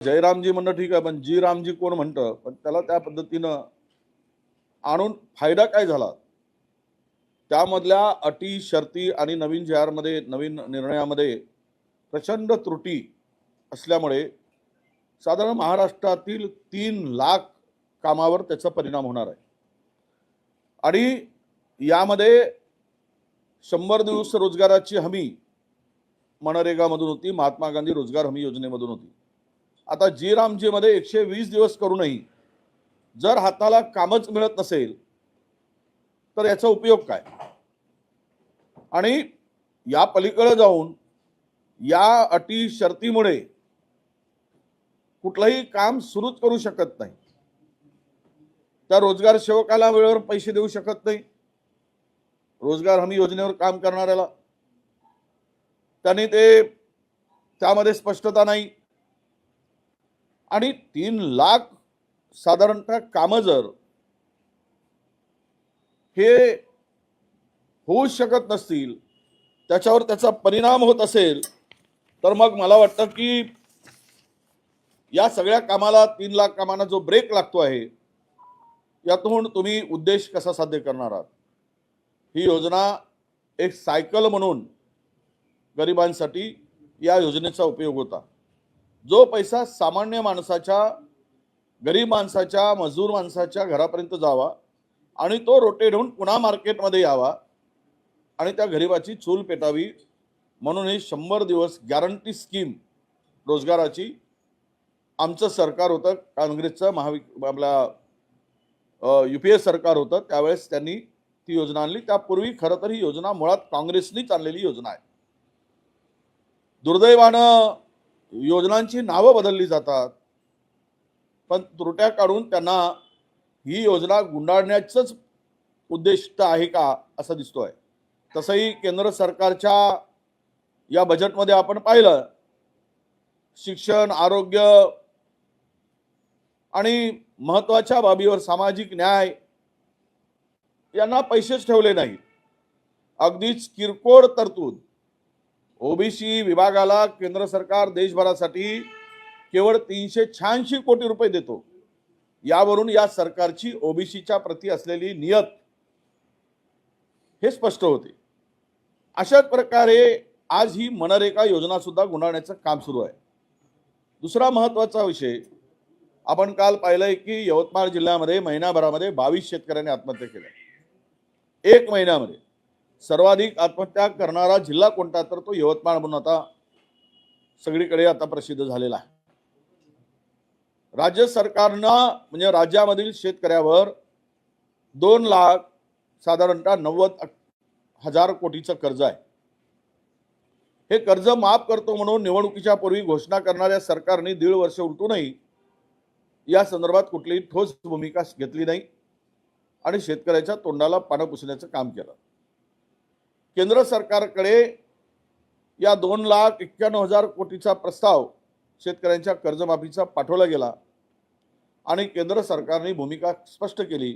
जयरामजी म्हणणं ठीक आहे, पण जी रामजी कोण म्हणतं, पण त्याला त्या पद्धतीनं आणून फायदा काय झाला? त्यामधल्या अटी शर्ती आणि नवीन जी आर मध्ये नवीन निर्णयामध्ये प्रचंड त्रुटी असल्यामुळे साधारण महाराष्ट्रातील 3 लाख कामावर त्याचा परिणाम होणार आहे। आणि यामध्ये 100 दिवस रोजगाराची हमी मनरेगामधून होती, महात्मा गांधी रोजगार हमी योजनेमधून होती। आता जी रामजी मध्ये 120 दिवस करूनही जर हाताला कामच मिळत नसेल तर याचा उपयोग काय? आणि या पलीकडे जाऊन या अटी शर्तीमुळे कुठलंही काम सुरूच करू शकत नाही। त्या रोजगार सेवकाला वेळेवर पैसे देऊ शकत नाही, रोजगार हमी योजनेवर काम करणाऱ्याला त्यांनी ते त्यामध्ये स्पष्टता नाही। आणि 3 लाख साधारणतः कामं जर हे होऊ शकत नसतील, त्याच्यावर त्याचा परिणाम होत असेल, तर मग मला वाटतं की या सगळ्या कामाला 3 लाख कामांना जो ब्रेक लागतो आहे, यातून तुम्ही उद्देश कसा साध्य करणार आहात? ही योजना एक सायकल म्हणून गरिबांसाठी या योजनेचा उपयोग होता। जो पैसा सामान्य माणसाच्या, गरीब माणसाच्या, मजूर माणसाच्या घरापर्यंत जावा आणि तो रोटेट होऊन पुन्हा मार्केटमध्ये यावा आणि त्या गरीबाची चूल पेटावी, म्हणून ही 100 दिवस गॅरंटी स्कीम रोजगाराची आमचं सरकार होतं, काँग्रेसचं आपला UPA सरकार होतं, त्यावेळेस त्यांनी ती योजना आणली। त्यापूर्वी खरं तर ही योजना मुळात काँग्रेसनीच आणलेली योजना आहे। दुर्दैवानं योजनांची नावं बदलली जातात, पण त्रुट्या काढून त्यांना ही योजना गुंडाळण्याचंच उद्दिष्ट आहे का असं दिसतोय। तसंही केंद्र सरकारच्या या बजेटमध्ये आपण पाहिलं, शिक्षण, आरोग्य आणि महत्त्वाच्या बाबीवर सामाजिक न्याय यांना पैसेच ठेवले नाहीत। अगदीच किरकोळ तरतूद ओबीसी विभागाला केंद्र सरकार देशभरासाठी केवळ 386 कोटी रुपये देतो। यावरून या सरकारची ओबीसीच्या प्रती असलेली नियत हे स्पष्ट होते। अशाच प्रकारे आज ही मनरेगा योजना सुद्धा गुंडाळण्याचं काम सुरू आहे। दुसरा महत्त्वाचा विषय, आपण काल पाहिलंय की यवतमाळ जिल्ह्यामध्ये महिन्याभरामध्ये 22 शेतकऱ्यांनी आत्महत्या केल्या। 1 महिन्यामध्ये सर्वाधिक आत्महत्या करणारा जिल्हा कोणता, तर तो यवतमाळ म्हणून आता सगळीकडे आता प्रसिद्ध झालेला आहे। राज्य सरकारनं म्हणजे राज्यामधील शेतकऱ्यावर 2 लाख साधारणतः 90,000 कोटीचं कर्ज आहे। हे कर्ज माफ करतो म्हणून निवडणुकीच्या पूर्वी घोषणा करणाऱ्या सरकारने 1.5 वर्ष उलटूनही या संदर्भात कुठलीही ठोस भूमिका घेतली नाही आणि शेतकऱ्याच्या तोंडाला पानं पुसण्याचं काम केलं। केंद्र सरकारकडे या 2,91,000 कोटीचा प्रस्ताव शेतकऱ्यांच्या कर्जमाफीचा पाठवला गेला आणि केंद्र सरकारने भूमिका स्पष्ट केली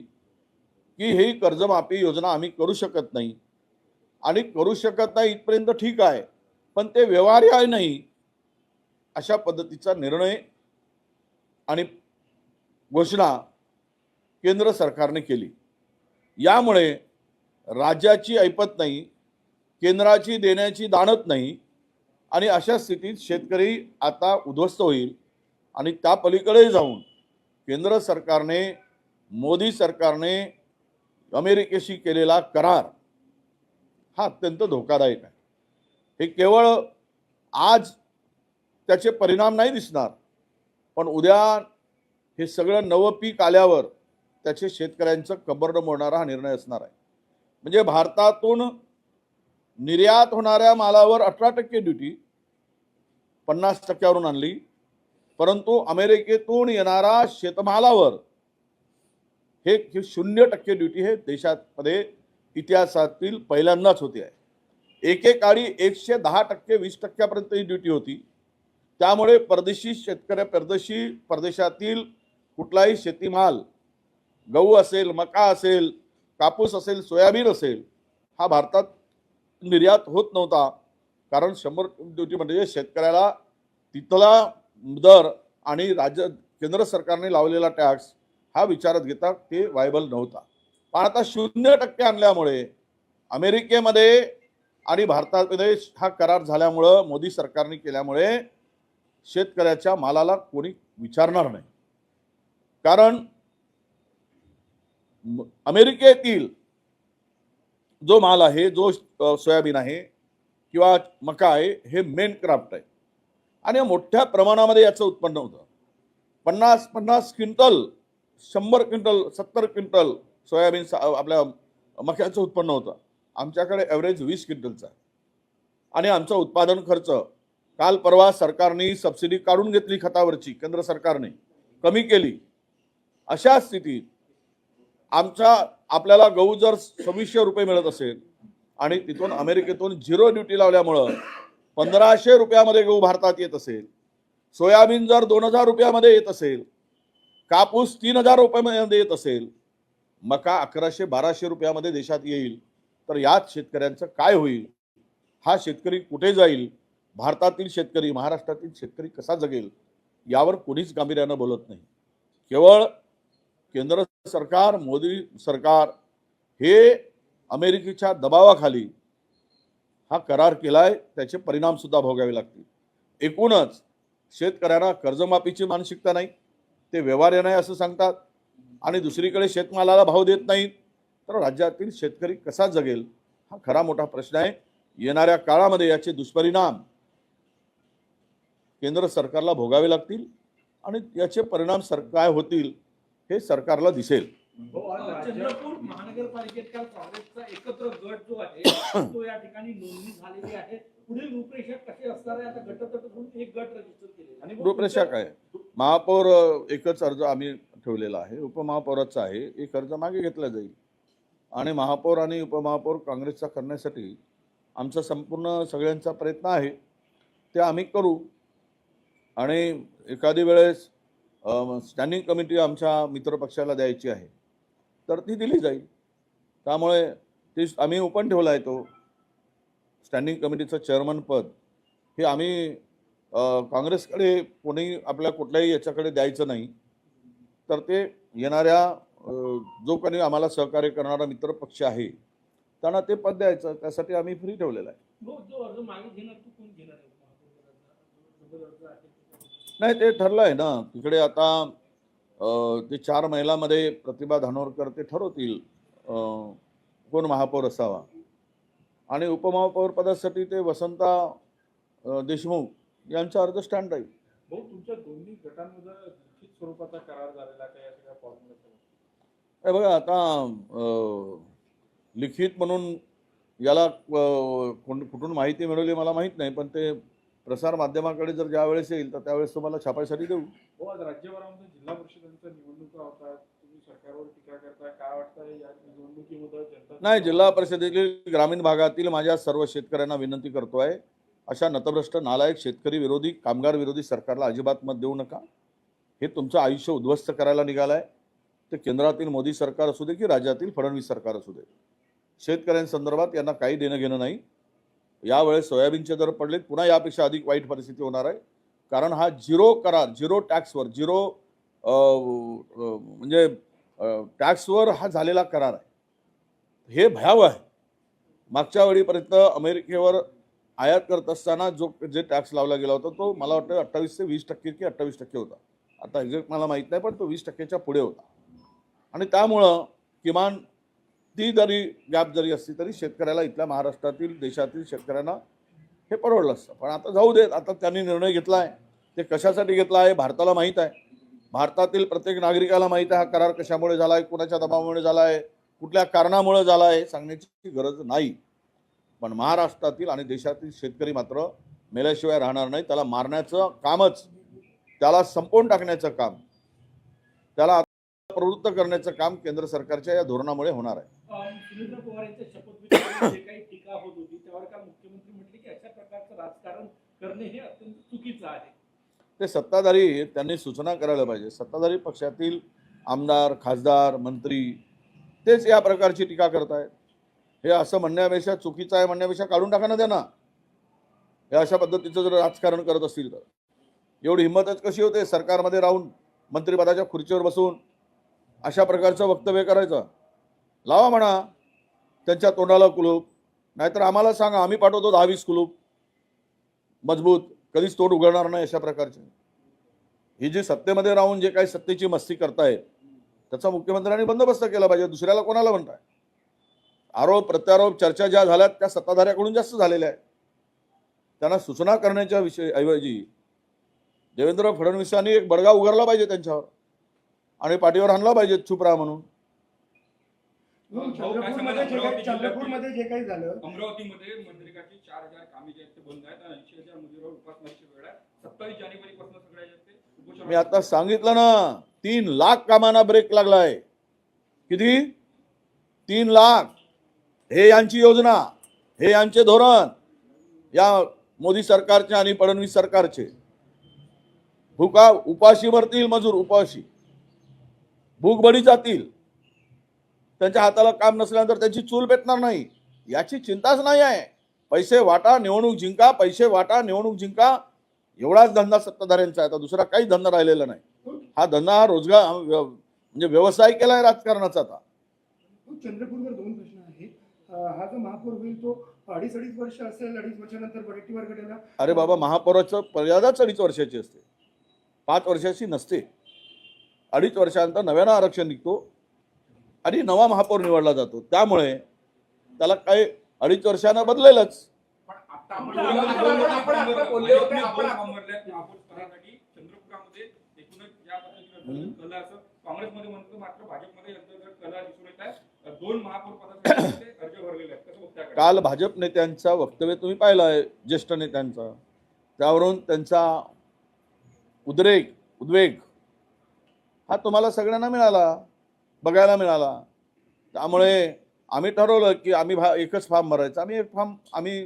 की ही कर्जमाफी योजना आम्ही करू शकत नाही, आणि करू शकत नाही इथपर्यंत ठीक आहे, पण ते व्यवहार्य नाही अशा पद्धतीचा निर्णय आणि घोषणा केंद्र सरकारने केली। यामुळे राज्याची ऐपत नाही, केंद्राची देण्याची दानत नाही, आणि अशा स्थितीत शेतकरी आता उद्ध्वस्त होईल। आणि त्या पलीकडे जाऊन केंद्र सरकारने, मोदी सरकारने अमेरिकेशी केलेला करार हा अत्यंत धोकादायक आहे। हे केवळ आज त्याचे परिणाम नाही दिसणार, पण उद्या हे सगळं नवं पीक आल्यावर त्याचे शेतकऱ्यांचं कंबरडं मोडणारा हा निर्णय असणार आहे। म्हणजे भारतातून निर्यात होणाऱ्या मालावर 18% ड्युटी 50%वरून आणली, परंतु अमेरिकेतून येणारा शेतमालावर हे 0% ड्युटी हे देशामध्ये इतिहासातील पहिल्यांदाच होते आहे। एकेकाळी 110%, 20% ही ड्युटी होती। त्यामुळे परदेशी शेतकरी, परदेशातील कुठलाही शेतीमाल, गहू असेल, मका असेल, कापूस असेल, सोयाबीन असेल, हा भारतात निर्यात होत नव्हता, कारण 100% ड्युटी म्हणजे शेतकऱ्याला तिथला दर आणि केंद्र सरकारने लावलेला टॅक्स हा विचारात घेता ते वायबल नव्हता. पण आता 0% आणल्यामुळे अमेरिकेमध्ये आणि भारतामध्ये हा करार झाल्यामुळं मोदी सरकारने केल्यामुळे शेतकऱ्याच्या मालाला कोणी विचारणार नाही. कारण अमेरिकेतील जो माल आहे, जो सोयाबीन आहे किंवा मका आहे, हे मेन क्राफ्ट आहे आणि मोठ्या प्रमाणामध्ये याचं उत्पन्न होतं. 50 क्विंटल, 100 क्विंटल, 70 क्विंटल सोयाबीन आपल्या मक्याचं उत्पन्न होतं. आमच्याकडे ॲव्हरेज 20 क्विंटलचा आहे आणि आमचा उत्पादन खर्च काल परवा सरकारने सबसिडी काढून घेतली खतावरची, केंद्र सरकारने कमी केली. अशा स्थितीत आपल्याला गहू जर 2600 रुपये मिळत असेल आणि तिथून अमेरिकेतून 0 ड्युटी लावल्यामुळं 1500 रुपयामध्ये गहू भारतात येत असेल, सोयाबीन जर 2000 रुपयामध्ये येत असेल, कापूस 3000 रुपयामध्ये येत असेल, मका 1100-1200 रुपयामध्ये देशात येईल, तर यात शेतकऱ्यांचं काय होईल? हा शेतकरी कुठे जाईल? भारतातील शेतकरी, महाराष्ट्रातील शेतकरी कसा जगेल? यावर कोणीच गांभीर्यानं बोलत नाही. केवळ केंद्र सरकार, मोदी सरकार हे अमेरिकेच्या दबावाखाली हा करार केलाय, त्याचे परिणाम सुद्धा भोगावे लागतील. एकूणच शेतकऱ्यांना कर्जमाफीची मानसिकता नाही, ते व्यवहार्य नाही असं सांगतात आणि दुसरीकडे शेतमालाला भाव देत नाहीत, तर राज्यातील शेतकरी कसा जगेल हा खरा मोठा प्रश्न आहे. येणाऱ्या काळामध्ये याचे दुष्परिणाम केंद्र सरकारला भोगावे लागतील आणि याचे परिणाम काय होतील हे सरकारला दिसेल. चंद्रपूर महानगरपालिकेत काल काँग्रेसचा एकत्र गट जो आहे तो या ठिकाणी नोंदणी झालेली आहे. पुढील रूपरेषा कशी असणार आहे? आता गटतट एक गट रजिस्टर केले आणि रूपरेषा काय? महापौर एकच अर्ज आम्ही ठेवलेला आहे, उपमहापौराचा आहे. एक अर्ज मागे घेतला जाईल आणि महापौर आणि उपमहापौर काँग्रेसचा करण्यासाठी आमचा संपूर्ण सगळ्यांचा प्रयत्न आहे, ते आम्ही करू. आणि एखादी वेळेस स्टँडिंग कमिटी आमच्या मित्रपक्षाला द्यायची आहे तर ती दिली जाईल. त्यामुळे ती आम्ही ओपन ठेवला आहे. तो स्टँडिंग कमिटीचं चेअरमन पद हे आम्ही काँग्रेसकडे कोणी आपल्या कुठल्याही याच्याकडे द्यायचं नाही, तर ते येणाऱ्या जो कोणी आम्हाला सहकार्य करणारा मित्रपक्ष आहे त्यांना ते पद द्यायचं, त्यासाठी आम्ही फ्री ठेवलेलं आहे. नाही, ते ठरलं आहे ना तिकडे. आता ते 4 महिलांमध्ये प्रतिभा धानोरकर ते ठरवतील कोण महापौर असावा आणि उपमहापौर पदासाठी ते वसंता देशमुख यांचा अर्ज स्टँड राहील. भाऊ, तुमच्या दोन्ही गटांमध्ये लिखित स्वरूपाचा करार झालेला काय या सगळ्या फॉर्म्युलेचा? बघा, आता लिखित म्हणून याला कुठून माहिती मिळवली मला माहीत नाही, पण ते प्रसार माध्यमाकडे जर ज्यावेळेस येईल तर त्यावेळेस तुम्हाला छापायसाठी देऊ. हो, आज राज्यभरामध्ये जिल्हा परिषदांच्या निवडणुका होतात, तुम्ही सरकारवर टीका करताय, काय वाटतं या निवडणुकीमध्ये जनता? नाही, जिल्हा परिषदेतील ग्रामीण भागातील माझ्या सर्व शेतकऱ्यांना विनंती करतोय, अशा नतभ्रष्ट, नालायक, शेतकरी विरोधी, कामगार विरोधी सरकारला अजिबात मत देऊ नका. हे तुमचं आयुष्य उद्ध्वस्त करायला निघालंय. ते केंद्रातील मोदी सरकार असू दे की राज्यातील फडणवीस सरकार असू दे, शेतकऱ्यांसंदर्भात यांना काही देणं घेणं नाही. यावेळेस सोयाबीनचे दर पडलेत, पुन्हा यापेक्षा अधिक वाईट परिस्थिती होणार आहे. कारण हा 0 करार, 0 टॅक्सवर, 0 म्हणजे टॅक्सवर हा झालेला करार आहे. हे भयावह आहे. मागच्या वेळीपर्यंत अमेरिकेवर आयात करत असताना जे टॅक्स लावला गेला होता तो मला वाटतं 28 ते 20% की 28% होता. आता एक्झॅक्ट मला माहीत नाही, पण तो 20%च्या पुढे होता. आणि त्यामुळं किमान ती जरी गॅप जरी असली तरी शेतकऱ्याला, इथल्या महाराष्ट्रातील, देशातील शेतकऱ्यांना हे परवडलं असतं. पण आता जाऊ देत. आता त्यांनी निर्णय घेतला आहे, ते कशासाठी घेतला आहे भारताला माहीत आहे. भारतातील प्रत्येक नागरिकाला माहीत आहे हा करार कशामुळे झाला आहे, कुणाच्या दबावामुळे झाला आहे, कुठल्या कारणामुळे झाला आहे, सांगण्याची गरज नाही. पण महाराष्ट्रातील आणि देशातील शेतकरी मात्र मेल्याशिवाय राहणार नाही. त्याला मारण्याचं कामच, त्याला संपवून टाकण्याचं काम, त्याला प्रवृत्त करण्याचं काम केंद्र सरकारच्या या धोरणामुळे होणार आहे. सुनील पवार यांच्या शपथविधीवर जे काही टीका होत होती त्यावर काल मुख्यमंत्री म्हटले की अशा प्रकारचं राजकारण करणे हे अत्यंत चुकीचं आहे. ते सत्ताधारी, त्यांनी सूचना करायला पाहिजे. सत्ताधारी पक्षातील आमदार, खासदार, मंत्री तेच या प्रकारची टीका करत आहेत. हे असं म्हणण्यापेक्षा, चुकीचं आहे म्हणण्यापेक्षा काढून टाका ना त्यांना. हे अशा पद्धतीचं जर राजकारण करत असतील तर एवढी हिंमतच कशी होते सरकारमध्ये राहून मंत्रिपदाच्या खुर्चीवर बसून अशा प्रकारचं वक्तव्य करायचं? लावा म्हणा त्यांच्या तोंडाला कुलूप, नाहीतर आम्हाला सांगा, आम्ही पाठवतो 10-20 कुलूप मजबूत, कधीच तोंड उघडणार नाही अशा प्रकारचे. ही जी सत्तेमध्ये राहून जे काही सत्तेची मस्ती करतायत त्याचा मुख्यमंत्र्यांनी बंदोबस्त केला पाहिजे. दुसऱ्याला कोणाला म्हणताय? आरोप प्रत्यारोप चर्चा ज्या झाल्यात त्या सत्ताधाऱ्याकडून जास्त झालेल्या आहेत. त्यांना सूचना करण्याच्या ऐवजी देवेंद्र फडणवीसांनी एक बडगा उगारला पाहिजे त्यांच्यावर आणि पाठीवर आणला पाहिजे चुप राहा म्हणून. चंद्रपूरमध्ये जे काही झालं, अमरावतीमध्ये मनरेगाची 4,000 कामे जे आहेत ते बंद आहेत आणि 80,000 मजुरांवर उपासमारीची वेळ आहे. 27 जानेवारीपासून सगळ्या उपोषण. मी आता सांगितलं ना, 3 लाख कामांना ब्रेक लागलाय. किती? 3 लाख. हे यांची योजना, हे यांचे धोरण, या मोदी सरकारचे आणि फडणवीस सरकारचे. भूका उपाशी मरतील मजूर, उपाशी भूकबडी जातील. त्यांच्या हाताला काम नसल्यानंतर त्यांची चूल पेटणार नाही याची चिंताच नाही आहे. पैसे वाटा निवडणूक जिंका, पैसे वाटा निवडणूक जिंका, एवढाच धंदा सत्ताधाऱ्यांचा आहे. आता दुसरा काही धंदा राहिलेला नाही. हा धंदा, हा रोजगार, म्हणजे व्यवसाय केलाय राजकारणाचा. आता चंद्रपूरवर 2 प्रश्न आहेत. हा जो महापौर होईल तो 2.5 वर्ष असेल, 2.5 वर्षानंतर वरटीवर गटाला. अरे बाबा, महापौराचं मर्यादाच 2.5 वर्षाची असते, 5 वर्षाची नसते. 2.5 वर्षानंतर नव्यानं आरक्षण निघतो आणि नवा महापौर निवडला जातो. त्यामुळे त्याला काही 2.5 वर्षानं बदलेलच. पण आता आपण बोलले होते आपण महापौर स्तरासाठी चंद्रपुरामध्ये एकूणच या पद्धतीने कला असं काँग्रेसमध्ये म्हणतो, मात्र भाजपमध्ये अंतर्गत कला दिसून येत आहे. 2 महापौर पदासाठी अर्ज भरलेले आहेत. कसं बघताय? काल भाजप नेत्यांचा वक्तव्य तुम्ही पाहिलं आहे, ज्येष्ठ नेत्यांचा. त्यावरून त्यांचा उद्वेग हा तुम्हाला सगळ्यांना मिळाला, बघायला मिळाला. त्यामुळे आम्ही ठरवलं की आम्ही एकच फॉर्म भरायचा. आम्ही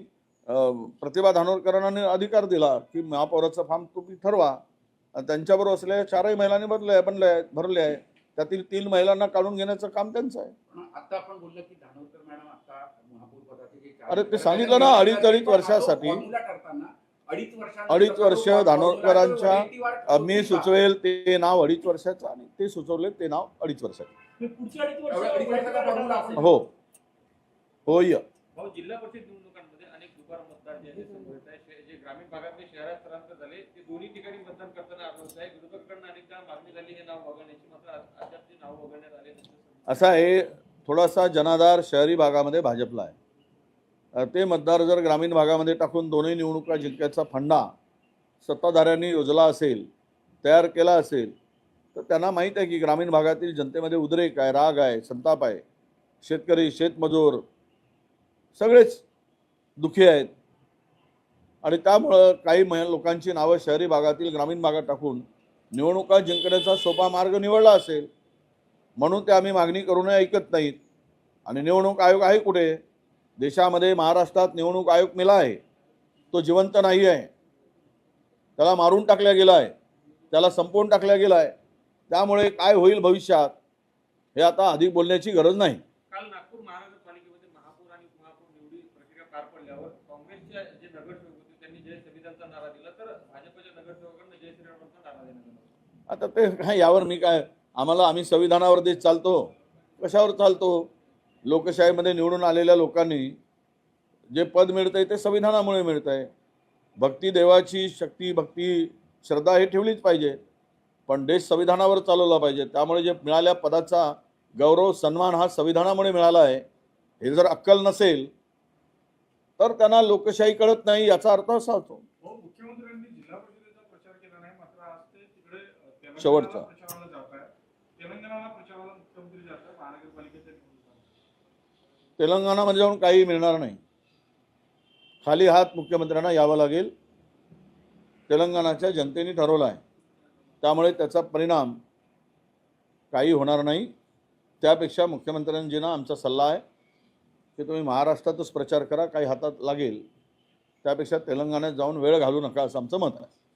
प्रतिभा धानोरकरांना अधिकार दिला की महापौराचा फॉर्म तुम्ही ठरवा. त्यांच्याबरोबर असलेल्या 4ही महिलांनी भरले आहे. त्यातील 3 महिलांना काढून घेण्याचं काम त्यांचं आहे. आता आपण बोललो की धानोरकर मॅडम आता महापौर पदाचे जे अरे ते सांगितलं ना, 2.5 वर्षासाठी 2.5 वर्ष धानोरकरांच्या मी सुचवेल ते नाव 2.5 वर्षाचं आणि ते सुचवले ते नाव 2.5 वर्षाचं. पुढच्या 2.5 वर्ष हो होय. भाऊ, जिल्हा परिषद निवडणुकांमध्ये अनेक दुबार मतदार जे आहेत समोर येत आहे. जे ग्रामीण भागातले शहरात स्थलांतर झाले ते दोन्ही ठिकाणी मतदान करताना आढळत आहे. विरोधकांकडून अनेकदा मागणी झाली हे नाव वगळण्याची, मात्र अद्याप ते नाव वगळण्यात आले नाही. असा आहे, थोडासा जनाधार शहरी भागामध्ये भाजपला आहे. ते मतदार जर ग्रामीण भागामध्ये टाकून दोन्ही निवडणुका जिंकायचा फंडा सत्ताधाऱ्यांनी योजला असेल, तयार केला असेल, तर त्यांना माहीत आहे की ग्रामीण भागातील जनतेमध्ये उद्रेक आहे, राग आहे, संताप आहे. शेतकरी, शेतमजूर सगळेच दुःखी आहेत आणि त्यामुळं काही लोकांची नावं शहरी भागातील ग्रामीण भागात टाकून निवडणुका जिंकण्याचा सोपा मार्ग निवडला असेल म्हणून ते आम्ही मागणी करूनही ऐकत नाहीत. आणि निवडणूक आयोग आहे कुठे? देशामध्ये महाराष्ट्रात निवडणूक आयोग मेला आहे, तो जिवंत नाही आहे. त्याला मारून टाकल्या गेला आहे, त्याला संपवून टाकल्या गेला आहे. त्यामुळे काय होईल भविष्यात हे आता अधिक बोलण्याची गरज नाही. काल नागपूर महानगरपालिकेमध्ये महापौर आणि उपमहापौर निवडी प्रक्रिया पार पडल्यावर काँग्रेसच्या जे नगरसेवक होते त्यांनी जय संविधानचा नारा दिला, तर भाजपच्या नगरसेवकांना जय श्रीरामचा नारा देण्यात आला. आता ते काय, यावर मी काय, आम्ही संविधानावर देश चालतो, कशावर चालतो? लोकशाहीमध्ये निवडून आलेल्या लोकांनी जे पद मिळतंय ते संविधानामुळे मिळतंय. भक्ती, देवाची शक्ती, भक्ती, श्रद्धा हे ठेवलीच पाहिजे, पण देश संविधानावर चालवला पाहिजे. त्यामुळे जे मिळाल्या पदाचा गौरव, सन्मान हा संविधानामुळे मिळाला आहे. हे जर अक्कल नसेल तर त्यांना लोकशाही कळत नाही, याचा अर्थ असा होतो. मुख्यमंत्र्यांनी जिल्हा परिषदेचा प्रचार केला नाही, मात्र आज ते तिकडे शेवटचा. प्रचाराला जात आहे. तेलंगणाला प्रचाराला मुख्यमंत्री जात आहे महानगरपालिकेच्या निवडणुकीत. तेलंगणामध्ये जाऊन काही मिळणार नाही. खाली हात मुख्यमंत्र्यांना यावं लागेल. तेलंगणाच्या जनतेने ठरवलं आहे, त्यामुळे त्याचा परिणाम काही होणार नाही. त्यापेक्षा मुख्यमंत्र्यांजींना आमचा सल्ला आहे की तुम्ही महाराष्ट्रातच प्रचार करा, काही हातात लागेल. त्यापेक्षा तेलंगणात जाऊन वेळ घालू नका, असं आमचं मत आहे.